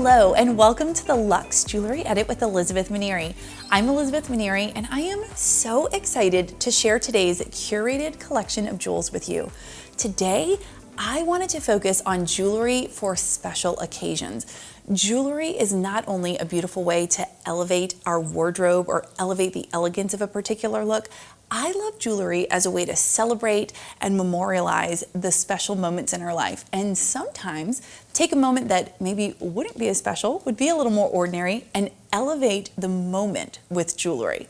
Hello and welcome to the Lux Jewelry Edit with Elizabeth Minieri. I'm Elizabeth Minieri and I am so excited to share today's curated collection of jewels with you. Today, I wanted to focus on jewelry for special occasions. Jewelry is not only a beautiful way to elevate our wardrobe or elevate the elegance of a particular look. I love jewelry as a way to celebrate and memorialize the special moments in our life, and sometimes take a moment that maybe wouldn't be as special, would be a little more ordinary, and elevate the moment with jewelry.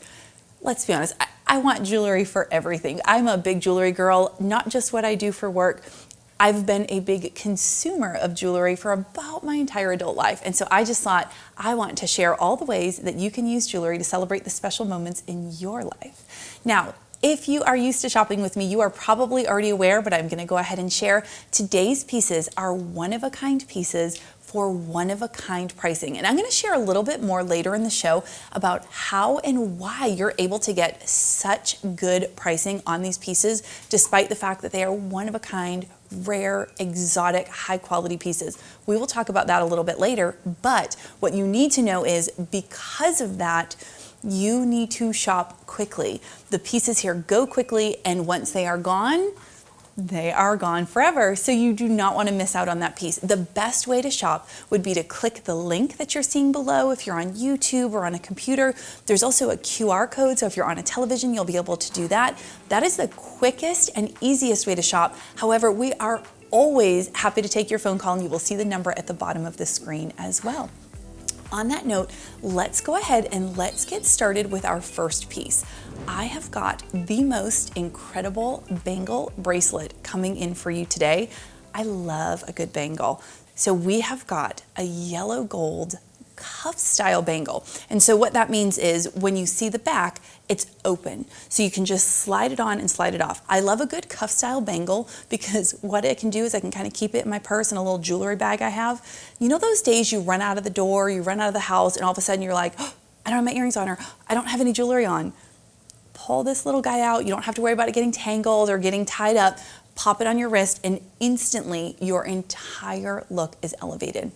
Let's be honest, I want jewelry for everything. I'm a big jewelry girl, not just what I do for work. I've been a big consumer of jewelry for about my entire adult life, and so I just thought I want to share all the ways that you can use jewelry to celebrate the special moments in your life. Now, if you are used to shopping with me, you are probably already aware, but I'm gonna go ahead and share. Today's pieces are one-of-a-kind pieces for one-of-a-kind pricing. And I'm gonna share a little bit more later in the show about how and why you're able to get such good pricing on these pieces, despite the fact that they are one-of-a-kind, rare, exotic, high-quality pieces. We will talk about that a little bit later, but what you need to know is because of that, you need to shop quickly. The pieces here go quickly, and once they are gone forever. So you do not want to miss out on that piece. The best way to shop would be to click the link that you're seeing below if you're on YouTube or on a computer. There's also a QR code, so if you're on a television, you'll be able to do that. That is the quickest and easiest way to shop. However, we are always happy to take your phone call, and you will see the number at the bottom of the screen as well. On that note, let's go ahead and let's get started with our first piece. I have got the most incredible bangle bracelet coming in for you today. I love a good bangle. So we have got a yellow gold cuff style bangle. And so what that means is when you see the back, it's open. So you can just slide it on and slide it off. I love a good cuff style bangle because what it can do is I can kind of keep it in my purse in a little jewelry bag I have. You know those days you run out of the door, you run out of the house, and all of a sudden you're like, oh, I don't have my earrings on, or I don't have any jewelry on. Pull this little guy out. You don't have to worry about it getting tangled or getting tied up. Pop it on your wrist and instantly your entire look is elevated.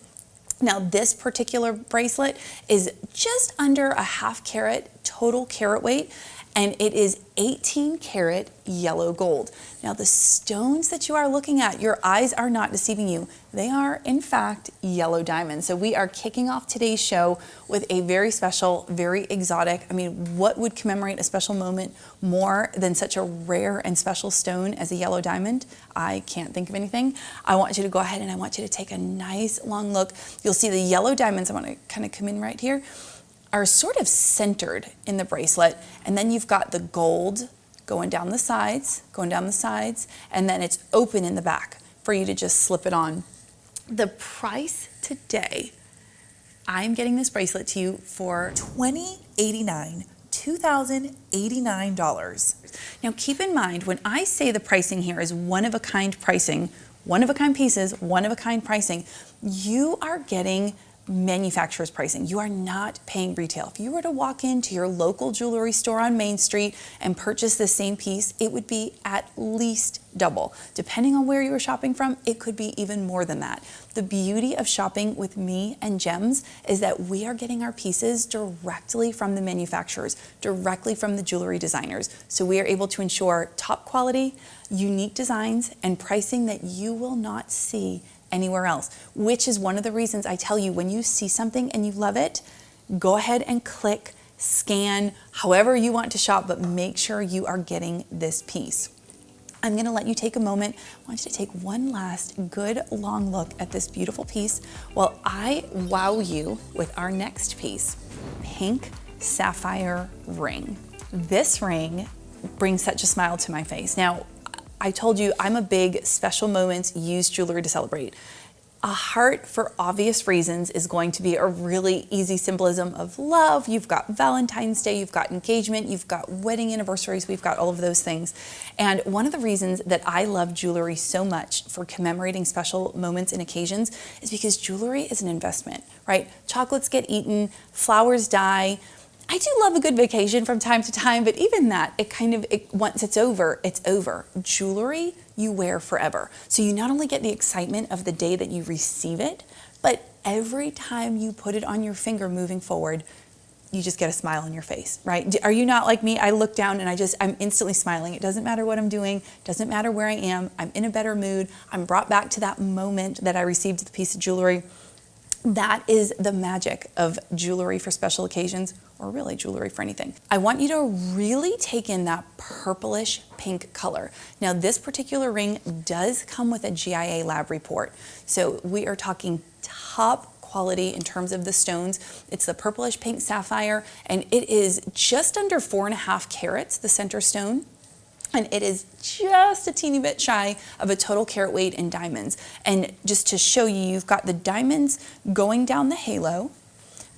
Now this particular bracelet is just under a ½ carat total carat weight, and it is 18 karat yellow gold. Now the stones that you are looking at, your eyes are not deceiving you. They are in fact yellow diamonds. So we are kicking off today's show with a very special, very exotic, I mean, what would commemorate a special moment more than such a rare and special stone as a yellow diamond? I can't think of anything. I want you to go ahead and I want you to take a nice long look. You'll see the yellow diamonds, I want to kind of come in right here, are sort of centered in the bracelet, and then you've got the gold going down the sides, and then it's open in the back for you to just slip it on. The price today, I'm getting this bracelet to you for $2,089. Now keep in mind, when I say the pricing here is one-of-a-kind pricing, one-of-a-kind pieces, one-of-a-kind pricing, you are getting manufacturer's pricing. You are not paying retail. If you were to walk into your local jewelry store on Main Street and purchase the same piece, it would be at least double. Depending on where you were shopping from, it could be even more than that. The beauty of shopping with me and Gems is that we are getting our pieces directly from the manufacturers, directly from the jewelry designers. So we are able to ensure top quality, unique designs, and pricing that you will not see anywhere else, which is one of the reasons I tell you when you see something and you love it, go ahead and click, scan, however you want to shop, but make sure you are getting this piece. I'm going to let you take a moment. I want you to take one last good long look at this beautiful piece while I wow you with our next piece, pink sapphire ring. This ring brings such a smile to my face. Now, I told you I'm a big special moments use jewelry to celebrate. A heart, for obvious reasons, is going to be a really easy symbolism of love. You've got Valentine's Day, you've got engagement, you've got wedding anniversaries, we've got all of those things. And one of the reasons that I love jewelry so much for commemorating special moments and occasions is because jewelry is an investment, right? Chocolates get eaten, flowers die. I do love a good vacation from time to time, but even that, once it's over, it's over. Jewelry you wear forever. So you not only get the excitement of the day that you receive it, but every time you put it on your finger moving forward, you just get a smile on your face, right? Are you not like me? I look down and I'm instantly smiling. It doesn't matter what I'm doing, doesn't matter where I am. I'm in a better mood. I'm brought back to that moment that I received the piece of jewelry. That is the magic of jewelry for special occasions, or really jewelry for anything. I want you to really take in that purplish pink color. Now, this particular ring does come with a GIA lab report. So we are talking top quality in terms of the stones. It's the purplish pink sapphire, and it is just under 4.5 carats, the center stone. And it is just a teeny bit shy of a total carat weight in diamonds. And just to show you, you've got the diamonds going down the halo,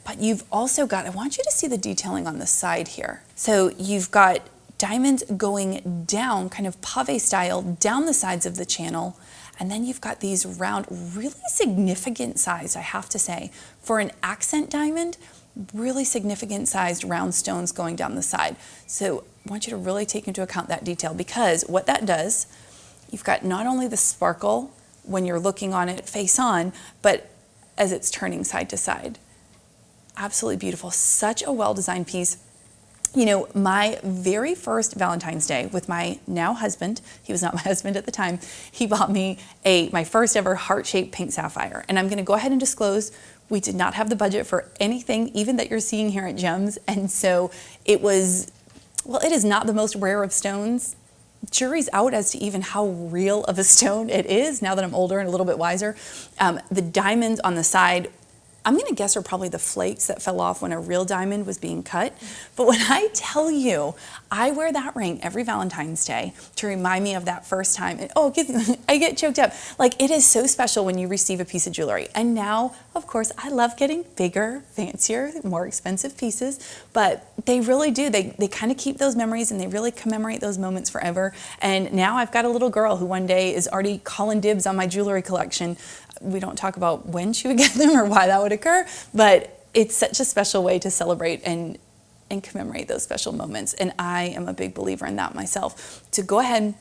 but you've also got, I want you to see the detailing on the side here. So you've got diamonds going down, kind of pave style, down the sides of the channel. And then you've got these round, really significant size, I have to say. For an accent diamond, really significant sized round stones going down the side. So I want you to really take into account that detail, because what that does, you've got not only the sparkle when you're looking on it face on, but as it's turning side to side. Absolutely beautiful. Such a well-designed piece. You know, my very first Valentine's Day with my now husband, he was not my husband at the time, he bought me my first ever heart-shaped pink sapphire. And I'm gonna go ahead and disclose, we did not have the budget for anything, even that you're seeing here at Gems. And so it was, well, it is not the most rare of stones. Jury's out as to even how real of a stone it is now that I'm older and a little bit wiser. The diamonds on the side, I'm gonna guess are probably the flakes that fell off when a real diamond was being cut. But when I tell you, I wear that ring every Valentine's Day to remind me of that first time. And oh, I get choked up. Like, it is so special when you receive a piece of jewelry. And now, of course, I love getting bigger, fancier, more expensive pieces, but they really do. They kind of keep those memories, and they really commemorate those moments forever. And now I've got a little girl who one day is already calling dibs on my jewelry collection. We don't talk about when she would get them or why that would occur, but it's such a special way to celebrate and commemorate those special moments. And I am a big believer in that myself. To go ahead,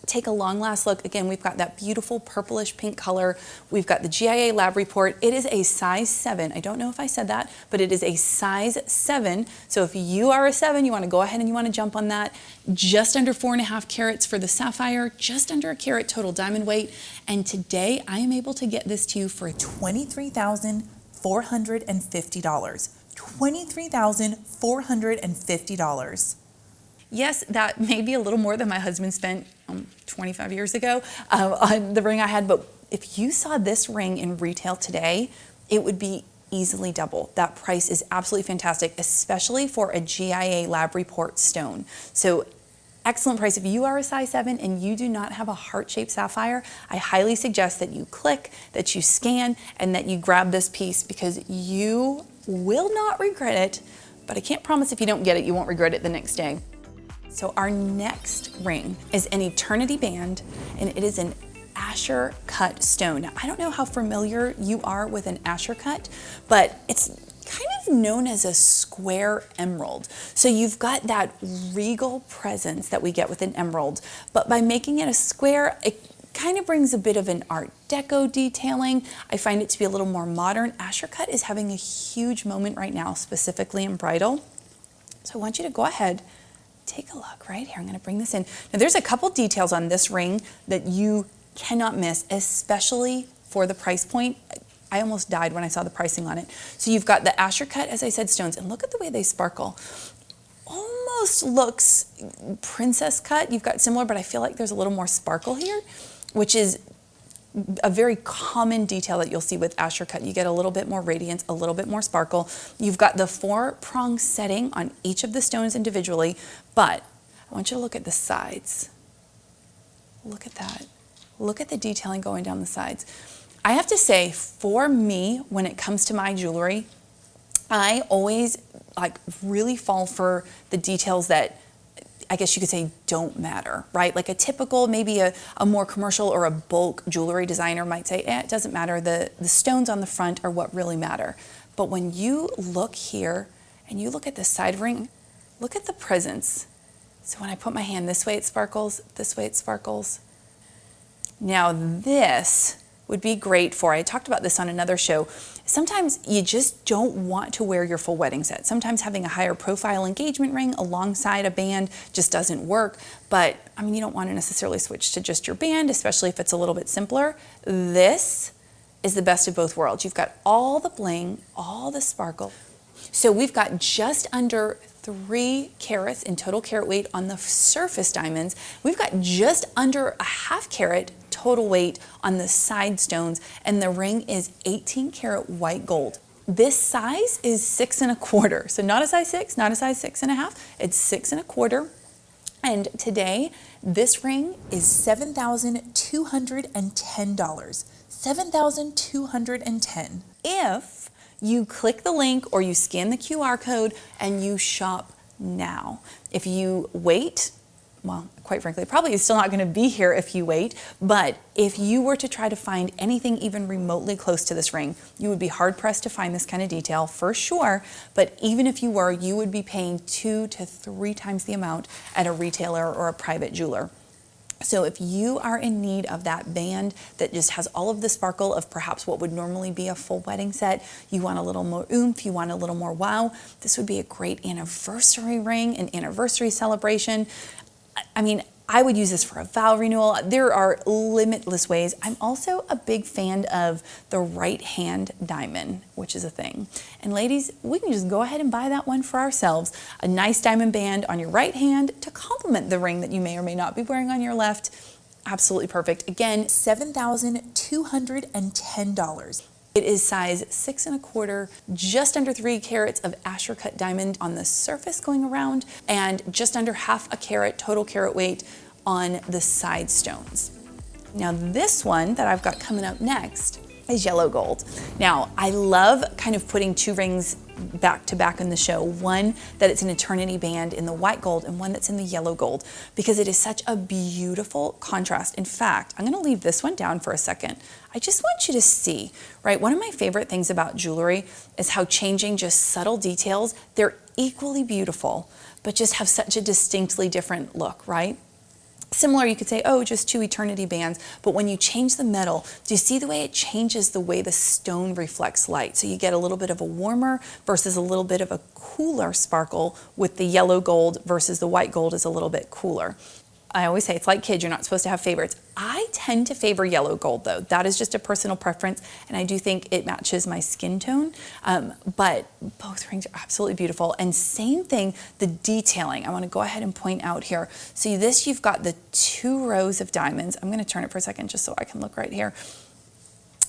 take a long last look. Again, we've got that beautiful purplish pink color. We've got the GIA lab report. It is a size 7. I don't know if I said that, but it is a size 7. So if you are a 7, you want to go ahead and you want to jump on that. Just under 4.5 carats for the sapphire, just under a carat total diamond weight. And today I am able to get this to you for $23,450. $23,450. Yes, that may be a little more than my husband spent 25 years ago on the ring I had, but if you saw this ring in retail today, it would be easily double. That price is absolutely fantastic, especially for a GIA lab report stone. So excellent price. If you are a size 7 and you do not have a heart-shaped sapphire, I highly suggest that you click, that you scan, and that you grab this piece, because you will not regret it, but I can't promise if you don't get it, you won't regret it the next day. So our next ring is an eternity band, and it is an Asher cut stone. Now, I don't know how familiar you are with an Asher cut, but it's kind of known as a square emerald. So you've got that regal presence that we get with an emerald, but by making it a square, it kind of brings a bit of an Art Deco detailing. I find it to be a little more modern. Asher cut is having a huge moment right now, specifically in bridal. So I want you to go ahead, take a look right here. I'm going to bring this in. Now, there's a couple details on this ring that you cannot miss, especially for the price point. I almost died when I saw the pricing on it. So you've got the Asher cut, as I said, stones, and look at the way they sparkle. Almost looks princess cut. You've got similar, but I feel like there's a little more sparkle here, which is a very common detail that you'll see with Asher cut. You get a little bit more radiance, a little bit more sparkle. You've got the 4-prong setting on each of the stones individually, but I want you to look at the sides. Look at that. Look at the detailing going down the sides. I have to say, for me, when it comes to my jewelry, I always really fall for the details that I guess you could say don't matter, right? Like a typical, maybe a more commercial or a bulk jewelry designer might say, it doesn't matter. The stones on the front are what really matter. But when you look here and you look at the side ring, look at the presence. So when I put my hand this way, it sparkles, this way it sparkles. Now this would be great for, I talked about this on another show, sometimes you just don't want to wear your full wedding set. Sometimes having a higher profile engagement ring alongside a band just doesn't work. But I mean, you don't want to necessarily switch to just your band, especially if it's a little bit simpler. This is the best of both worlds. You've got all the bling, all the sparkle. So we've got just under 3 carats in total carat weight on the surface diamonds. We've got just under a ½ carat total weight on the side stones, and the ring is 18 karat white gold. This size is 6 1/4. So not a size 6, not a size 6 1/2, it's 6 1/4. And today, this ring is $7,210. $7,210. If you click the link or you scan the QR code and you shop now. If you wait, well, quite frankly, probably is still not going to be here if you wait, but if you were to try to find anything even remotely close to this ring, you would be hard pressed to find this kind of detail for sure. But even if you were, you would be paying 2 to 3 times the amount at a retailer or a private jeweler. So if you are in need of that band that just has all of the sparkle of perhaps what would normally be a full wedding set, you want a little more oomph, you want a little more wow, this would be a great anniversary ring, an anniversary celebration. I mean, I would use this for a vow renewal. There are limitless ways. I'm also a big fan of the right hand diamond, which is a thing. And ladies, we can just go ahead and buy that one for ourselves. A nice diamond band on your right hand to complement the ring that you may or may not be wearing on your left. Absolutely perfect. Again, $7,210. It is size 6 1/4, just under 3 carats of Asher cut diamond on the surface going around, and just under ½ carat total carat weight on the side stones. Now this one that I've got coming up next is yellow gold. Now I love kind of putting 2 rings back to back in the show, one that it's an eternity band in the white gold and one that's in the yellow gold, because it is such a beautiful contrast. In fact, I'm going to leave this one down for a second. I just want you to see, right? One of my favorite things about jewelry is how changing just subtle details, they're equally beautiful, but just have such a distinctly different look, right? Similar, you could say, oh, just 2 eternity bands, but when you change the metal, do you see the way it changes the way the stone reflects light? So you get a little bit of a warmer versus a little bit of a cooler sparkle with the yellow gold versus the white gold is a little bit cooler. I always say it's like kids, you're not supposed to have favorites. I tend to favor yellow gold though. That is just a personal preference, and I do think it matches my skin tone, but both rings are absolutely beautiful. And same thing, the detailing, I wanna go ahead and point out here. So this, you've got the 2 rows of diamonds. I'm gonna turn it for a second just so I can look right here.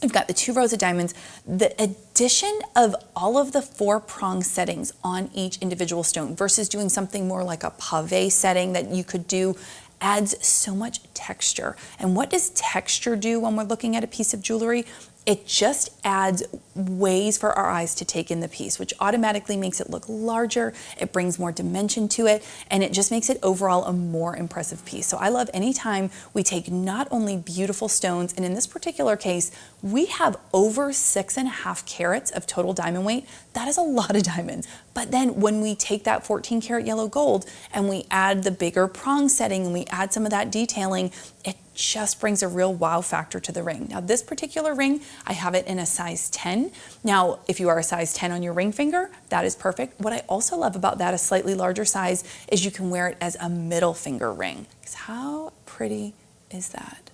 You've got the 2 rows of diamonds. The addition of all of the 4 prong settings on each individual stone versus doing something more like a pave setting that you could do adds so much texture. And what does texture do when we're looking at a piece of jewelry? It just adds ways for our eyes to take in the piece, which automatically makes it look larger, it brings more dimension to it, and it just makes it overall a more impressive piece. So I love anytime we take not only beautiful stones, and in this particular case, we have over 6 1/2 carats of total diamond weight. That is a lot of diamonds. But then when we take that 14 karat yellow gold and we add the bigger prong setting and we add some of that detailing, it just brings a real wow factor to the ring. Now this particular ring, I have it in a size 10. Now, if you are a size 10 on your ring finger, that is perfect. What I also love about that, a slightly larger size, is you can wear it as a middle finger ring. How pretty is that?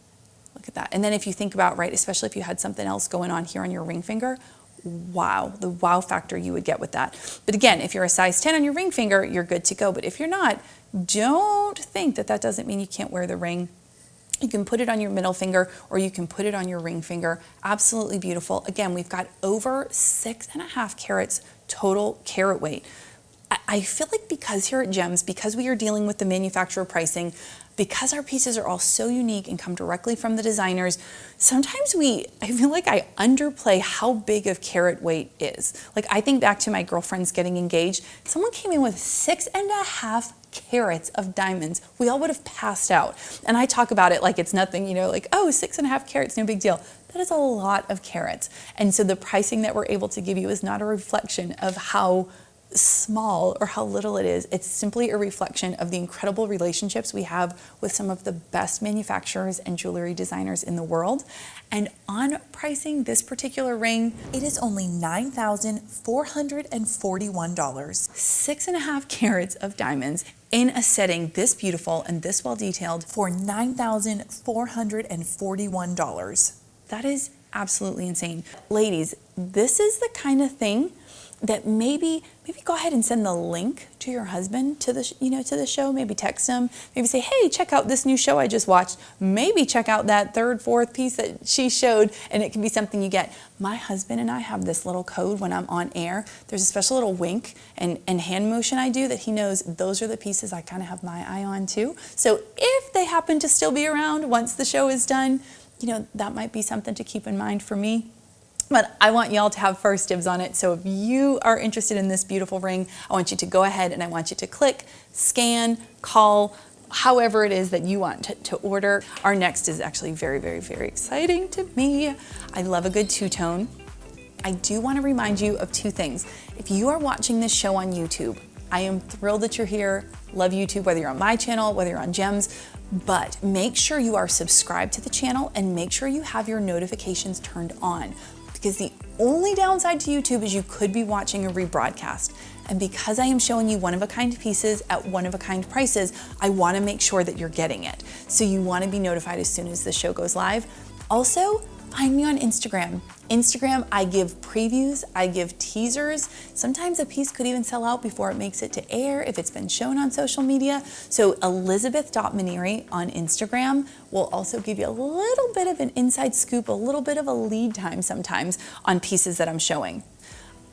Look at that. And then if you think about, right, especially if you had something else going on here on your ring finger, wow, the wow factor you would get with that. But again, if you're a size 10 on your ring finger, you're good to go. But if you're not, don't think that that doesn't mean you can't wear the ring. You can put it on your middle finger or you can put it on your ring finger. Absolutely beautiful. Again, we've got over 6 1/2 carats total carat weight. I feel like because here at Gems, because we are dealing with the manufacturer pricing, because our pieces are all so unique and come directly from the designers, sometimes I feel like I underplay how big of carat weight is. Like I think back to my girlfriends getting engaged, someone came in with 6 1/2 carats of diamonds. We all would have passed out. And I talk about it like it's nothing, you know, like, oh, 6 1/2 carats, no big deal. That is a lot of carats. And so the pricing that we're able to give you is not a reflection of how small or how little it is. It's simply a reflection of the incredible relationships we have with some of the best manufacturers and jewelry designers in the world. And on pricing this particular ring, it is only $9,441. 6.5 carats of diamonds in a setting this beautiful and this well detailed for $9,441. That is absolutely insane. Ladies, this is the kind of thing that maybe go ahead and send the link to your husband to the to the show. Maybe text him. Maybe say, hey, check out this new show I just watched. Maybe check out that third, fourth piece that she showed, and it can be something you get. My husband and I have this little code when I'm on air. There's a special little wink and hand motion I do that he knows those are the pieces I kind of have my eye on too. So if they happen to still be around once the show is done, that might be something to keep in mind for me. But I want y'all to have first dibs on it. So if you are interested in this beautiful ring, I want you to go ahead and I want you to click, scan, call, however it is that you want to order. Our next is actually very, very, very exciting to me. I love a good two-tone. I do want to remind you of two things. If you are watching this show on YouTube, I am thrilled that you're here. Love YouTube, whether you're on my channel, whether you're on Gems, but make sure you are subscribed to the channel and make sure you have your notifications turned on. Because the only downside to YouTube is you could be watching a rebroadcast. And because I am showing you one-of-a-kind pieces at one-of-a-kind prices, I want to make sure that you're getting it. So you want to be notified as soon as the show goes live. Also, find me on Instagram. I give previews, I give teasers. Sometimes a piece could even sell out before it makes it to air if it's been shown on social media. So Elizabeth.Minieri on Instagram will also give you a little bit of an inside scoop, a little bit of a lead time sometimes on pieces that I'm showing.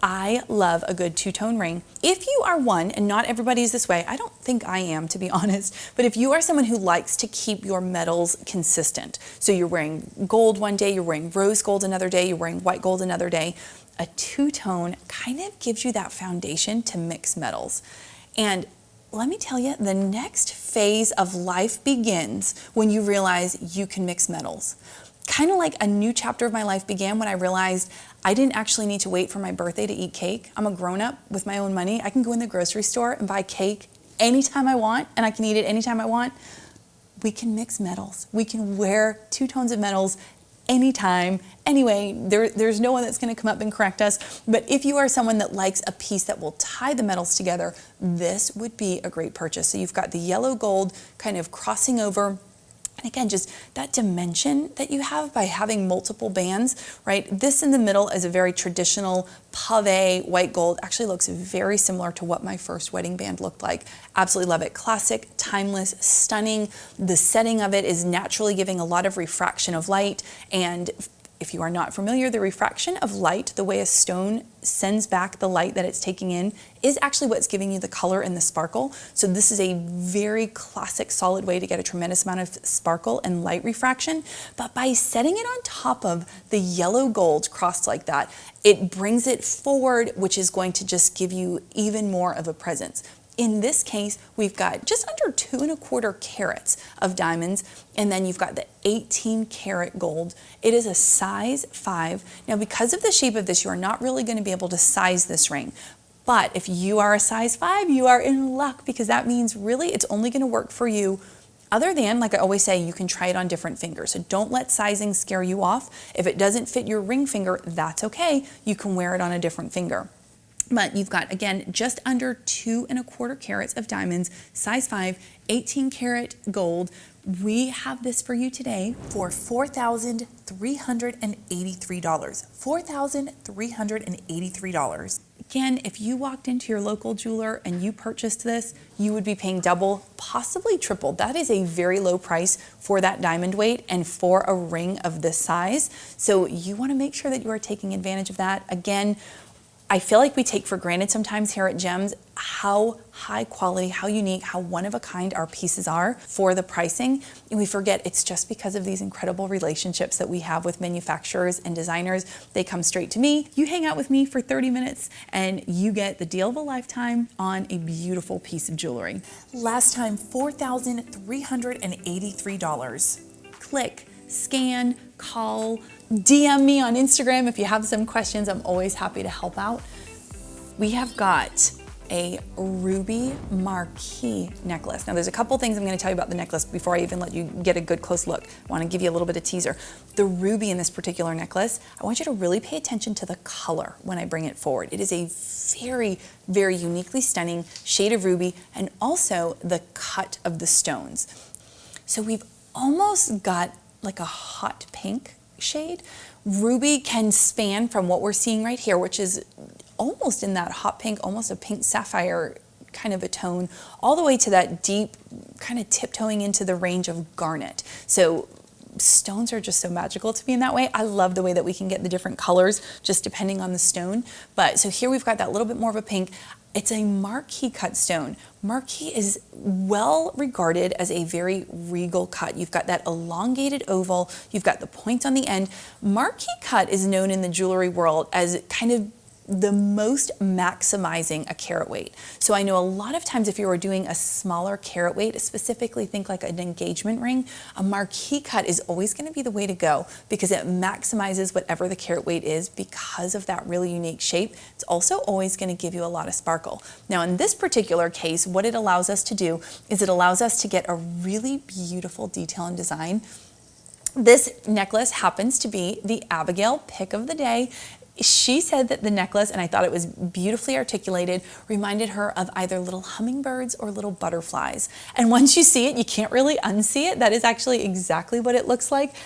I love a good two-tone ring. If you are one, and not everybody is this way, I don't think I am, to be honest, but if you are someone who likes to keep your metals consistent, so you're wearing gold one day, you're wearing rose gold another day, you're wearing white gold another day, a two-tone kind of gives you that foundation to mix metals. And let me tell you, the next phase of life begins when you realize you can mix metals. Kind of like a new chapter of my life began when I realized I didn't actually need to wait for my birthday to eat cake. I'm a grown-up with my own money. I can go in the grocery store and buy cake anytime I want, and I can eat it anytime I want. We can mix metals. We can wear two tones of metals anytime. Anyway, there's no one that's going to come up and correct us. But if you are someone that likes a piece that will tie the metals together, this would be a great purchase. So you've got the yellow gold kind of crossing over. And again, just that dimension that you have by having multiple bands, right? This in the middle is a very traditional pave white gold. Actually looks very similar to what my first wedding band looked like. Absolutely love it. Classic, timeless, stunning. The setting of it is naturally giving a lot of refraction of light. And if you are not familiar, the refraction of light, the way a stone sends back the light that it's taking in, is actually what's giving you the color and the sparkle. So this is a very classic, solid way to get a tremendous amount of sparkle and light refraction. But by setting it on top of the yellow gold crossed like that, it brings it forward, which is going to just give you even more of a presence. In this case, we've got just under 2¼ carats of diamonds, and then you've got the 18 karat gold. It is a size 5. Now, because of the shape of this, you are not really going to be able to size this ring. But if you are a size 5, you are in luck, because that means really it's only going to work for you. Other than, like I always say, you can try it on different fingers. So don't let sizing scare you off. If it doesn't fit your ring finger, that's okay. You can wear it on a different finger. But you've got, again, just under 2¼ carats of diamonds, size 5, 18 karat gold. We have this for you today for $4,383. $4,383. Again, if you walked into your local jeweler and you purchased this, you would be paying double, possibly triple. That is a very low price for that diamond weight and for a ring of this size. So you want to make sure that you are taking advantage of that. Again, I feel like we take for granted sometimes here at Gems how high quality, how unique, how one-of-a-kind our pieces are for the pricing. And we forget it's just because of these incredible relationships that we have with manufacturers and designers. They come straight to me. You hang out with me for 30 minutes and you get the deal of a lifetime on a beautiful piece of jewelry. Last time, $4,383. Click, scan, call, DM me on Instagram if you have some questions. I'm always happy to help out. We have got a ruby marquee necklace. Now there's a couple things I'm going to tell you about the necklace before I even let you get a good close look. I want to give you a little bit of teaser. The ruby in this particular necklace, I want you to really pay attention to the color when I bring it forward. It is a very, very uniquely stunning shade of ruby, and also the cut of the stones. So we've almost got like a hot pink shade. Ruby can span from what we're seeing right here, which is almost in that hot pink, almost a pink sapphire kind of a tone, all the way to that deep, kind of tiptoeing into the range of garnet. So stones are just so magical to me in that way. I love the way that we can get the different colors just depending on the stone. But so here we've got that little bit more of a pink. It's a marquee cut stone. Marquee is well regarded as a very regal cut. You've got that elongated oval, you've got the point on the end. Marquee cut is known in the jewelry world as kind of the most maximizing a carat weight. So I know a lot of times if you were doing a smaller carat weight, specifically think like an engagement ring, a marquee cut is always going to be the way to go because it maximizes whatever the carat weight is because of that really unique shape. It's also always going to give you a lot of sparkle. Now in this particular case, what it allows us to do is it allows us to get a really beautiful detail and design. This necklace happens to be the Abigail pick of the day. She said that the necklace, and I thought it was beautifully articulated, reminded her of either little hummingbirds or little butterflies. And once you see it, you can't really unsee it. That is actually exactly what it looks like.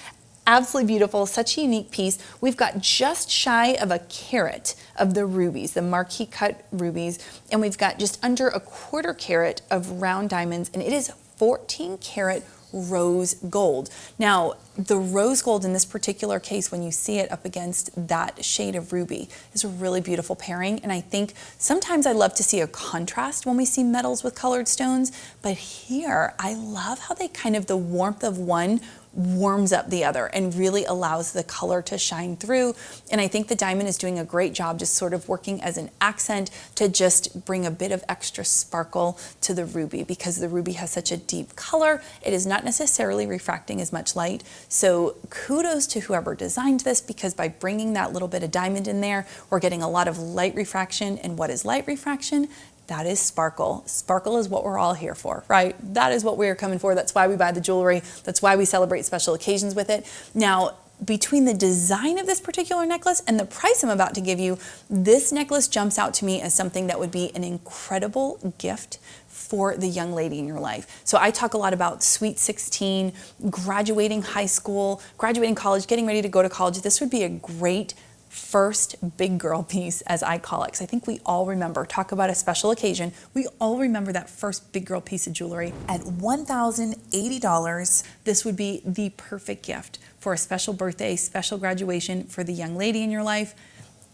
Absolutely beautiful, such a unique piece. We've got just shy of a carat of the rubies, the marquee cut rubies, and we've got just under a quarter carat of round diamonds, and it is 14 karat rose gold. Now, the rose gold in this particular case, when you see it up against that shade of ruby, is a really beautiful pairing. And I think sometimes I love to see a contrast when we see metals with colored stones, but here I love how they kind of, the warmth of one warms up the other and really allows the color to shine through. And I think the diamond is doing a great job just sort of working as an accent to just bring a bit of extra sparkle to the ruby, because the ruby has such a deep color. It is not necessarily refracting as much light. So kudos to whoever designed this, because by bringing that little bit of diamond in there, we're getting a lot of light refraction. And what is light refraction? That is sparkle. Sparkle is what we're all here for, right? That is what we are coming for. That's why we buy the jewelry. That's why we celebrate special occasions with it. Now, between the design of this particular necklace and the price I'm about to give you, this necklace jumps out to me as something that would be an incredible gift for the young lady in your life. So I talk a lot about sweet 16, graduating high school, graduating college, getting ready to go to college. This would be a great first big girl piece, as I call it, because I think we all remember, talk about a special occasion, we all remember that first big girl piece of jewelry. At $1,080, this would be the perfect gift for a special birthday, special graduation for the young lady in your life.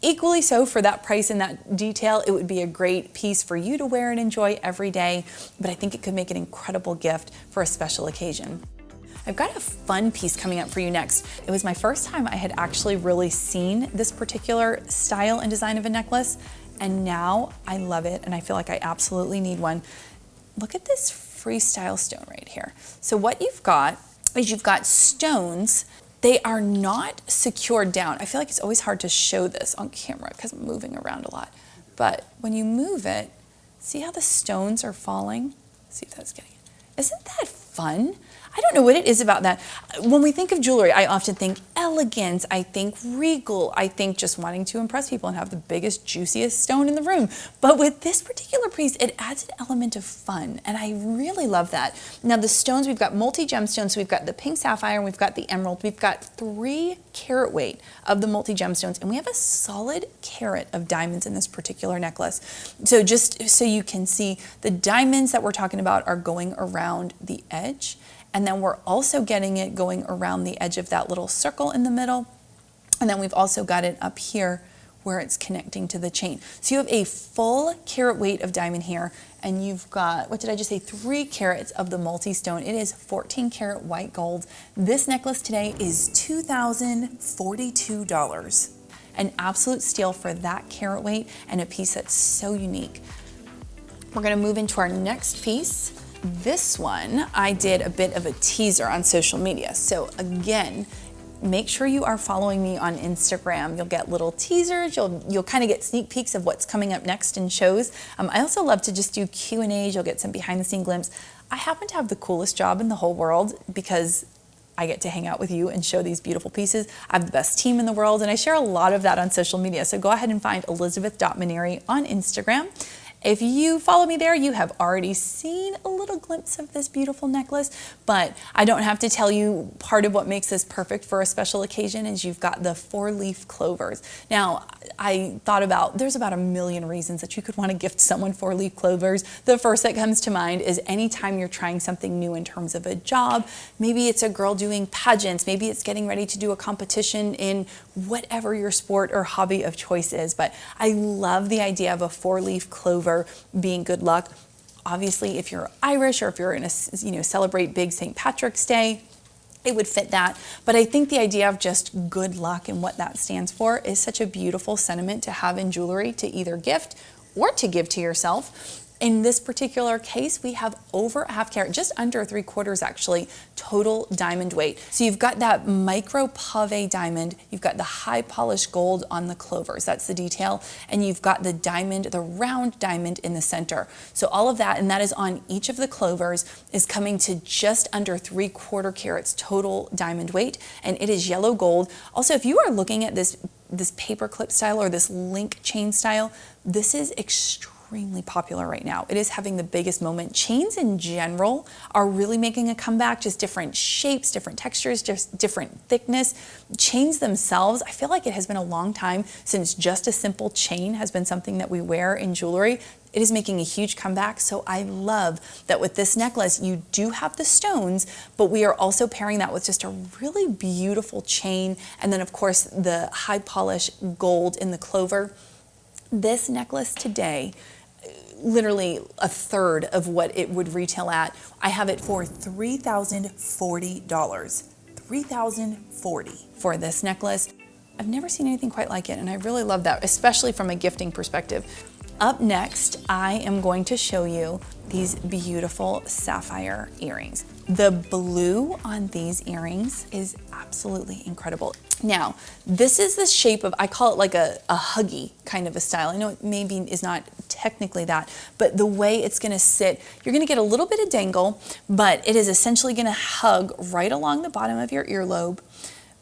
Equally so, for that price and that detail, it would be a great piece for you to wear and enjoy every day, but I think it could make an incredible gift for a special occasion. I've got a fun piece coming up for you next. It was my first time I had actually really seen this particular style and design of a necklace, and now I love it and I feel like I absolutely need one. Look at this freestyle stone right here. So what you've got is you've got stones. They are not secured down. I feel like it's always hard to show this on camera because I'm moving around a lot. But when you move it, see how the stones are falling? See if that's getting it. Isn't that fun? I don't know what it is about that. When we think of jewelry, I often think elegance, I think regal, I think just wanting to impress people and have the biggest, juiciest stone in the room. But with this particular piece, it adds an element of fun, and I really love that. Now the stones, we've got multi-gemstones, so we've got the pink sapphire, and we've got the emerald. We've got 3 karat weight of the multi-gemstones, and we have a solid carat of diamonds in this particular necklace. So just so you can see, the diamonds that we're talking about are going around the edge, and then we're also getting it going around the edge of that little circle in the middle. And then we've also got it up here where it's connecting to the chain. So you have a full carat weight of diamond here, and you've got, what did I just say, 3 carats of the multi-stone. It is 14 karat white gold. This necklace today is $2,042. An absolute steal for that carat weight and a piece that's so unique. We're gonna move into our next piece. This one, I did a bit of a teaser on social media. So again, make sure you are following me on Instagram. You'll get little teasers. You'll kind of get sneak peeks of what's coming up next in shows. I also love to just do Q&As. You'll get some behind the scene glimpse. I happen to have the coolest job in the whole world because I get to hang out with you and show these beautiful pieces. I have the best team in the world, and I share a lot of that on social media. So go ahead and find elizabeth.minieri on Instagram. If you follow me there, you have already seen a little glimpse of this beautiful necklace, but I don't have to tell you, part of what makes this perfect for a special occasion is you've got the 4-leaf clovers. Now, I thought there's about a million reasons that you could want to gift someone 4-leaf clovers. The first that comes to mind is anytime you're trying something new in terms of a job. Maybe it's a girl doing pageants, maybe it's getting ready to do a competition in whatever your sport or hobby of choice is. But I love the idea of a 4-leaf clover being good luck. Obviously, if you're Irish or if you're in a, celebrate big St. Patrick's Day, it would fit that. But I think the idea of just good luck and what that stands for is such a beautiful sentiment to have in jewelry to either gift or to give to yourself. In this particular case, we have over a half carat, just under 3/4 actually, total diamond weight. So you've got that micro pave diamond, you've got the high polished gold on the clovers, that's the detail, and you've got the diamond, the round diamond in the center. So all of that, and that is on each of the clovers, is coming to just under 3/4 carats total diamond weight, and it is yellow gold. Also, if you are looking at this paper clip style or this link chain style, this is extremely popular right now. It is having the biggest moment. Chains in general are really making a comeback, just different shapes, different textures, just different thickness. Chains themselves, I feel like it has been a long time since just a simple chain has been something that we wear in jewelry. It is making a huge comeback, so I love that with this necklace, you do have the stones, but we are also pairing that with just a really beautiful chain, and then of course the high polish gold in the clover. This necklace today, literally a third of what it would retail at. I have it for $3,040. $3,040 for this necklace. I've never seen anything quite like it, and I really love that, especially from a gifting perspective. Up next, I am going to show you these beautiful sapphire earrings. The blue on these earrings is absolutely incredible. Now, this is the shape of, I call it like a huggy kind of a style. I know it maybe is not technically that, but the way it's gonna sit, you're gonna get a little bit of dangle, but it is essentially gonna hug right along the bottom of your earlobe,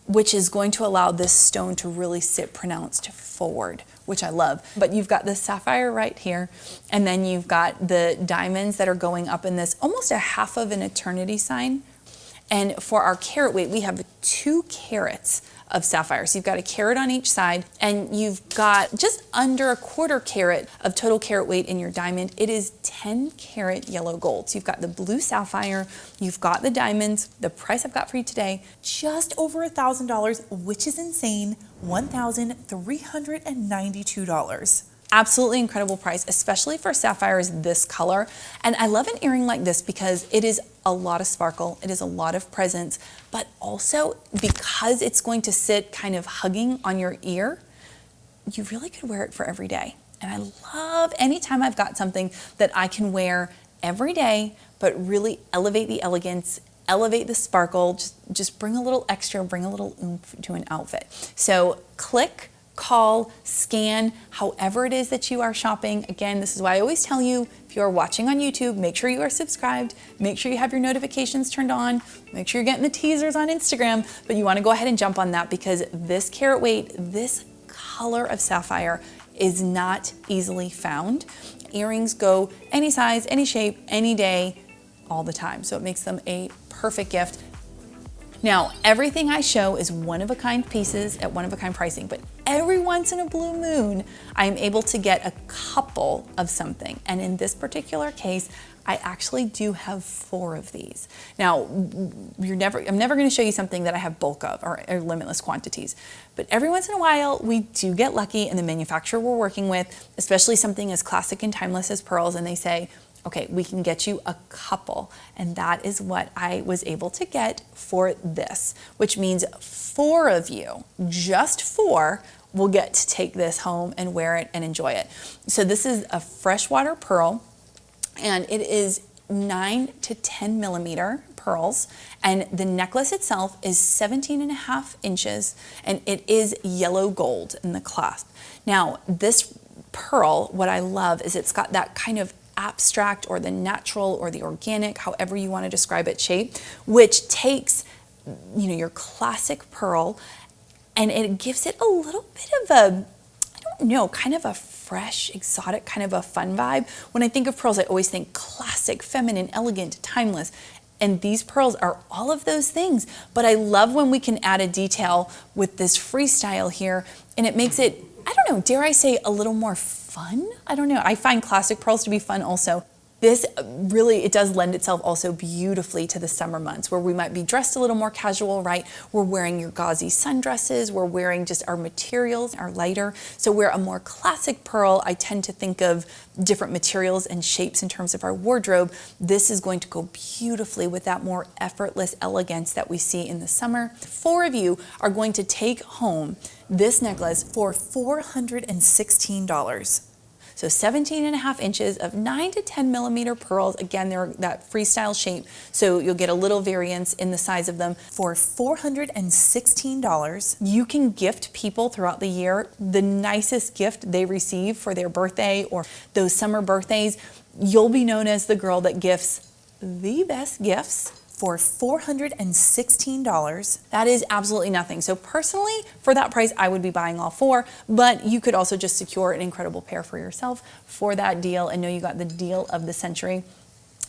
which is going to allow this stone to really sit pronounced forward, which I love. But you've got the sapphire right here, and then you've got the diamonds that are going up in this, almost a half of an eternity sign. And for our carat weight, we have 2 carats of sapphire. So you've got a carat on each side, and you've got just under a 1/4 carat of total carat weight in your diamond. It is 10 karat yellow gold. So you've got the blue sapphire, you've got the diamonds. The price I've got for you today, just over $1,000, which is insane, $1,392. Absolutely incredible price, especially for sapphires this color. And I love an earring like this because it is a lot of sparkle, it is a lot of presence, but also because it's going to sit kind of hugging on your ear, you really could wear it for every day. And I love anytime I've got something that I can wear every day, but really elevate the elegance, elevate the sparkle, just bring a little extra, bring a little oomph to an outfit. So click, call, scan, however it is that you are shopping. Again, this is why I always tell you, if you are watching on YouTube, make sure you are subscribed, make sure you have your notifications turned on, make sure you're getting the teasers on Instagram, but you want to go ahead and jump on that because this carat weight, this color of sapphire is not easily found. Earrings go any size, any shape, any day, all the time. So it makes them a perfect gift. Now, everything I show is one-of-a-kind pieces at one-of-a-kind pricing, but every once in a blue moon, I am able to get a couple of something. And in this particular case, I actually do have 4 of these. Now, I'm never gonna show you something that I have bulk of or limitless quantities, but every once in a while, we do get lucky and the manufacturer we're working with, especially something as classic and timeless as pearls, and they say, okay, we can get you a couple. And that is what I was able to get for this, which means 4 of you, just 4, will get to take this home and wear it and enjoy it. So this is a freshwater pearl, and it is 9 to 10 millimeter pearls, and the necklace itself is 17.5 inches, and it is yellow gold in the clasp. Now, this pearl, what I love is it's got that kind of abstract or the natural or the organic, however you want to describe it, shape, which takes, you know, your classic pearl and it gives it a little bit of a, I don't know, kind of a fresh, exotic, kind of a fun vibe. When I think of pearls, I always think classic, feminine, elegant, timeless. And these pearls are all of those things. But I love when we can add a detail with this freestyle here, and it makes it, I don't know, dare I say, a little more fun? I don't know. I find classic pearls to be fun also. This really, it does lend itself also beautifully to the summer months where we might be dressed a little more casual, right? We're wearing your gauzy sundresses, we're wearing just our materials are lighter. So we're a more classic pearl. I tend to think of different materials and shapes in terms of our wardrobe. This is going to go beautifully with that more effortless elegance that we see in the summer. 4 of you are going to take home this necklace for $416. So 17.5 inches of 9 to 10 millimeter pearls. Again, they're that freestyle shape, so you'll get a little variance in the size of them. For $416, you can gift people throughout the year the nicest gift they receive for their birthday or those summer birthdays. You'll be known as the girl that gifts the best gifts. For $416. That is absolutely nothing. So personally, for that price, I would be buying all 4, but you could also just secure an incredible pair for yourself for that deal and know you got the deal of the century.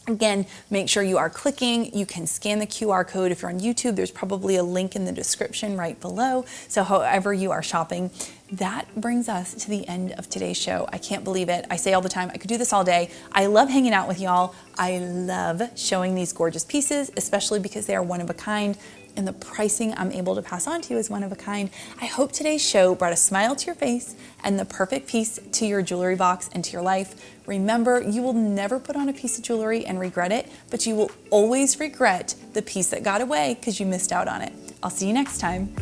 Again, make sure you are clicking. You can scan the QR code. If you're on YouTube, there's probably a link in the description right below. So however you are shopping, that brings us to the end of today's show. I can't believe it. I say all the time, I could do this all day. I love hanging out with y'all. I love showing these gorgeous pieces, especially because they are one of a kind. And the pricing I'm able to pass on to you is one of a kind. I hope today's show brought a smile to your face and the perfect piece to your jewelry box and to your life. Remember, you will never put on a piece of jewelry and regret it, but you will always regret the piece that got away because you missed out on it. I'll see you next time.